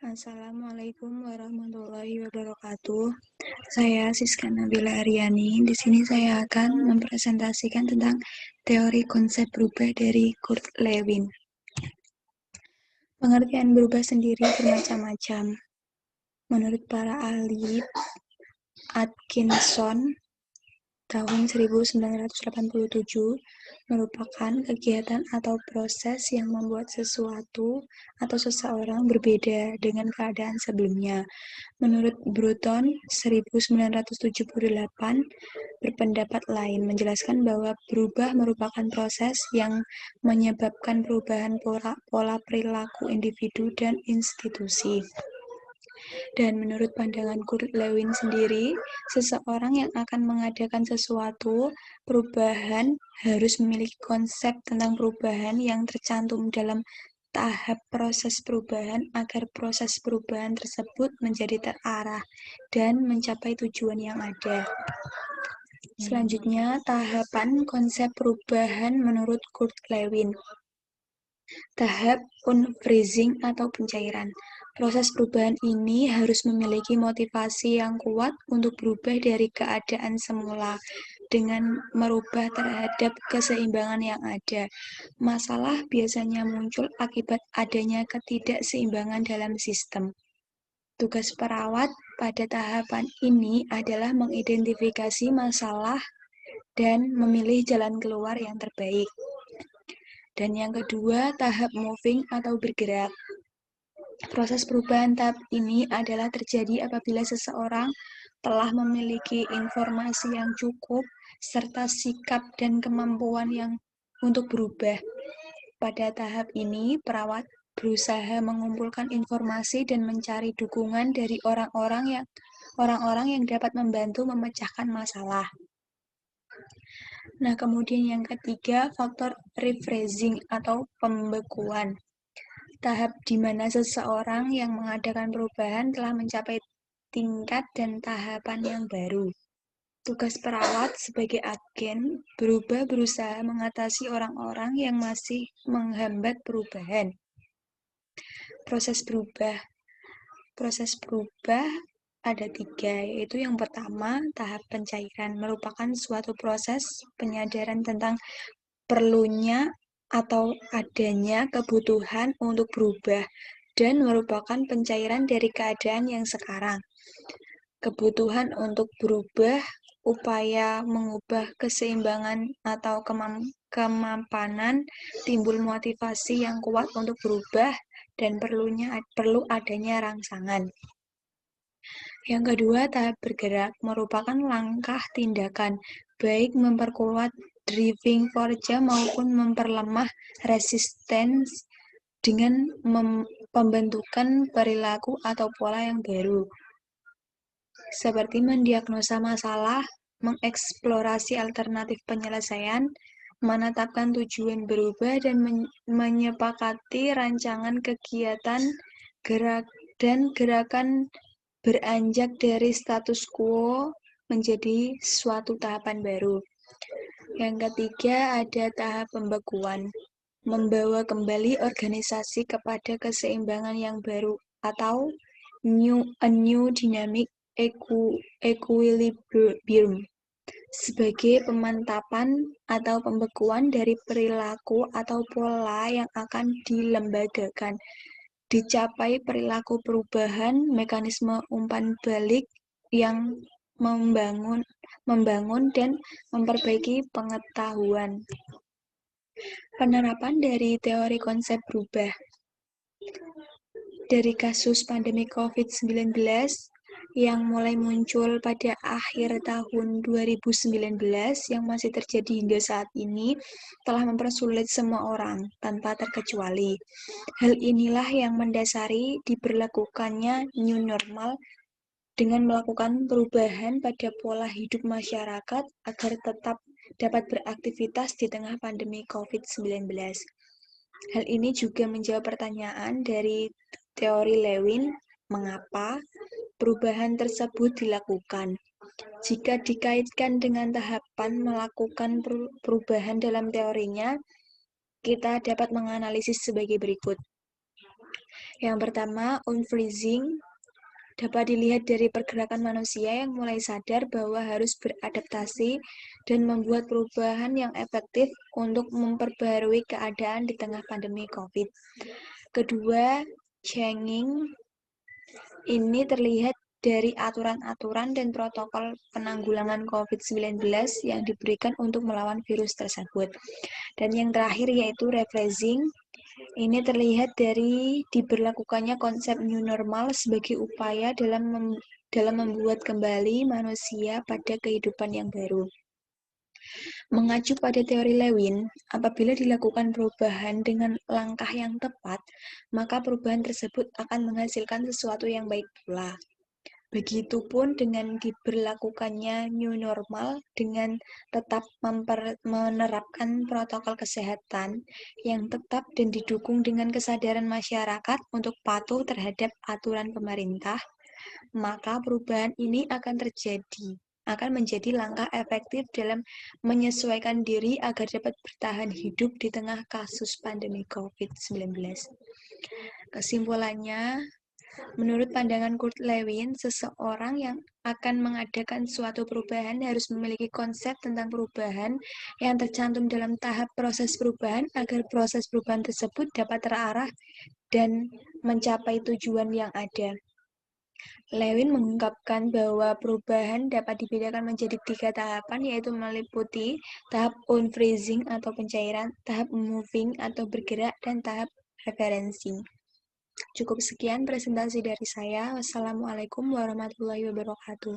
Assalamualaikum warahmatullahi wabarakatuh. Saya Siska Nabila Aryani. Di sini saya akan mempresentasikan tentang teori konsep berubah dari Kurt Lewin. Pengertian berubah sendiri bermacam-macam. Menurut para ahli, Atkinson tahun 1987 merupakan kegiatan atau proses yang membuat sesuatu atau seseorang berbeda dengan keadaan sebelumnya. Menurut Bruton 1978 berpendapat lain menjelaskan bahwa berubah merupakan proses yang menyebabkan perubahan pola perilaku individu dan institusi. Dan menurut pandangan Kurt Lewin sendiri, seseorang yang akan mengadakan sesuatu perubahan harus memiliki konsep tentang perubahan yang tercantum dalam tahap proses perubahan agar proses perubahan tersebut menjadi terarah dan mencapai tujuan yang ada. Selanjutnya, tahapan konsep perubahan menurut Kurt Lewin. Tahap unfreezing atau pencairan. Proses perubahan ini harus memiliki motivasi yang kuat untuk berubah dari keadaan semula dengan merubah terhadap keseimbangan yang ada. Masalah biasanya muncul akibat adanya ketidakseimbangan dalam sistem. Tugas perawat pada tahapan ini adalah mengidentifikasi masalah dan memilih jalan keluar yang terbaik. Dan yang kedua, tahap moving atau bergerak. Proses perubahan tahap ini adalah terjadi apabila seseorang telah memiliki informasi yang cukup serta sikap dan kemampuan yang untuk berubah. Pada tahap ini, perawat berusaha mengumpulkan informasi dan mencari dukungan dari orang-orang yang dapat membantu memecahkan masalah. Nah, kemudian yang ketiga, faktor refreshing atau pembekuan. Tahap di mana seseorang yang mengadakan perubahan telah mencapai tingkat dan tahapan yang baru. Tugas perawat sebagai agen berusaha mengatasi orang-orang yang masih menghambat perubahan. Proses berubah ada 3, yaitu yang pertama, tahap pencairan merupakan suatu proses penyadaran tentang perlunya atau adanya kebutuhan untuk berubah dan merupakan pencairan dari keadaan yang sekarang. Kebutuhan untuk berubah, upaya mengubah keseimbangan atau kemapanan, timbul motivasi yang kuat untuk berubah, dan perlu adanya rangsangan. Yang kedua, tahap bergerak merupakan langkah tindakan, baik memperkuat driving force maupun memperlemah resistance dengan pembentukan perilaku atau pola yang baru. Seperti mendiagnosa masalah, mengeksplorasi alternatif penyelesaian, menetapkan tujuan berubah, dan menyepakati rancangan kegiatan gerakan beranjak dari status quo menjadi suatu tahapan baru. Yang ketiga ada tahap pembekuan, membawa kembali organisasi kepada keseimbangan yang baru atau new dynamic equilibrium sebagai pemantapan atau pembekuan dari perilaku atau pola yang akan dilembagakan. Dicapai perilaku perubahan, mekanisme umpan balik yang membangun dan memperbaiki pengetahuan. Penerapan dari teori konsep berubah. Dari kasus pandemi COVID-19 yang mulai muncul pada akhir tahun 2019 yang masih terjadi hingga saat ini telah mempersulit semua orang tanpa terkecuali. Hal inilah yang mendasari diberlakukannya new normal dengan melakukan perubahan pada pola hidup masyarakat agar tetap dapat beraktivitas di tengah pandemi COVID-19. Hal ini juga menjawab pertanyaan dari teori Lewin, mengapa perubahan tersebut dilakukan. Jika dikaitkan dengan tahapan melakukan perubahan dalam teorinya, kita dapat menganalisis sebagai berikut. Yang pertama, unfreezing dapat dilihat dari pergerakan manusia yang mulai sadar bahwa harus beradaptasi dan membuat perubahan yang efektif untuk memperbarui keadaan di tengah pandemi COVID. Kedua, changing ini terlihat dari aturan-aturan dan protokol penanggulangan COVID-19 yang diberikan untuk melawan virus tersebut. Dan yang terakhir yaitu refreshing. Ini terlihat dari diberlakukannya konsep new normal sebagai upaya dalam membuat kembali manusia pada kehidupan yang baru. Mengacu pada teori Lewin, apabila dilakukan perubahan dengan langkah yang tepat, maka perubahan tersebut akan menghasilkan sesuatu yang baik pula. Begitupun dengan diberlakukannya new normal dengan tetap menerapkan protokol kesehatan yang tetap dan didukung dengan kesadaran masyarakat untuk patuh terhadap aturan pemerintah, maka perubahan ini akan menjadi langkah efektif dalam menyesuaikan diri agar dapat bertahan hidup di tengah kasus pandemi COVID-19. Kesimpulannya, menurut pandangan Kurt Lewin, seseorang yang akan mengadakan suatu perubahan harus memiliki konsep tentang perubahan yang tercantum dalam tahap proses perubahan agar proses perubahan tersebut dapat terarah dan mencapai tujuan yang ada. Lewin mengungkapkan bahwa perubahan dapat dibedakan menjadi 3 tahapan, yaitu meliputi tahap unfreezing atau pencairan, tahap moving atau bergerak, dan tahap referensi. Cukup sekian presentasi dari saya. Wassalamualaikum warahmatullahi wabarakatuh.